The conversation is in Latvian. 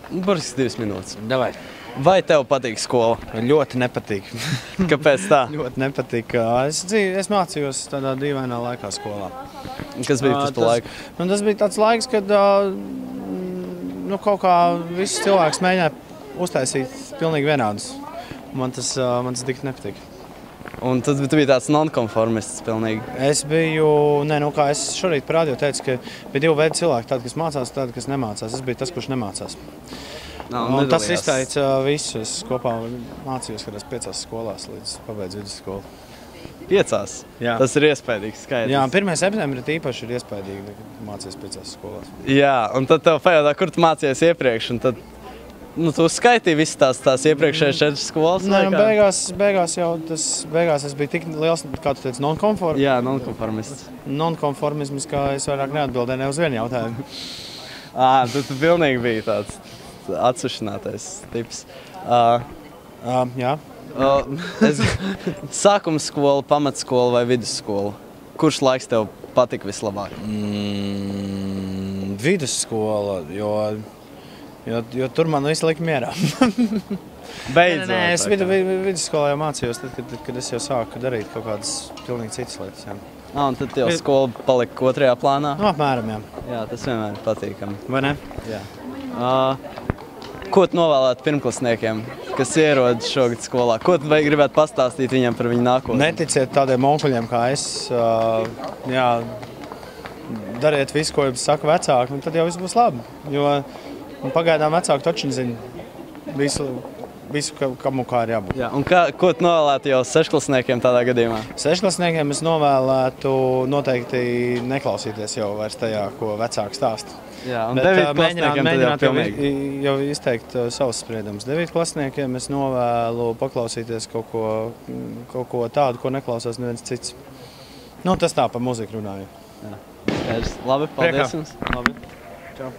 Burtiski 2 minūtes. Davai. Vai tev patīk skola? Ļoti nepatīk. Kāpēc tā? Ļoti nepatīk. Es mācījos tādā dīvainā laikā skolā. Kas bija tas pa laiku? Tas bija tāds laiks, kad kaut kā visus cilvēkus mēģināja uztaisīt pilnīgi vienādus. Man tas tik nepatīk. Un tad tu biji tāds nonkonformists pilnīgi. Es biju, kā es šorīt parādīju, teicu, ka bija 2 veidi cilvēki, tādi, kas mācās, tādi, kas nemācās. Es biju tas, kurš nemācās. Un tas izteica visu. Es kopā mācījos kādās 5 skolās līdz pabeidzu vidusskolu. 5? Jā. Tas ir iespējīgs skaidrs. Jā, 1. septembris īpaši ir iespējīgi, ka mācījos 5 skolās. Jā, un tad tev pajautā, kur tu mācījies iepriekš, un tad tu skaitīji visas tās iepriekšējās 4 skolas? Beigās es biju tik liels, kā tu teici, nonkonformists. Jā, nonkonformists. Nonkonformisms, kā es vairāk neatbildēju ne uz vienu jautājumu. Tu pilnīgi biji tāds atsušinātais tips. Jā. Sākuma skola, pamatskola vai vidusskola? Kurš laiks tev patika vislabāk? Vidusskola, jo tur man visu lika mierā. Beidzot. Nē, es vidusskolā jau mācījos, kad es jau sāku darīt kaut kādas pilnīgi citas lietas. Jā. Un tad jau skola palika 2. plānā? Apmēram, jā. Jā, tas vienmēr ir patīkami. Vai ne? Jā. Ko tu novēlētu pirmklasniekiem, kas ierodas šogad skolā? Ko tu gribētu pastāstīt viņiem par viņu nākotni? Neticiet tādiem onkuļiem kā es. Dariet visu, ko jums saka vecāki, un tad jau viss būs labi. Jo pagaidām vecāki taču zina visu, kam un kā ir jābūt. Jā, un ko tu novēlētu jau 6-klasniekiem tādā gadījumā? 6-klasniekiem es novēlētu noteikti neklausīties jau vairs tajā, ko vecāki stāsta. Jā, un 9-klasniekiem tad jau izteikt savus spriedumus. 9-klasniekiem es novēlu paklausīties kaut ko tādu, ko neklausās neviens cits. Tas tā par muziku runāju. Jā. Labi, paldies jums. Labi. Čau.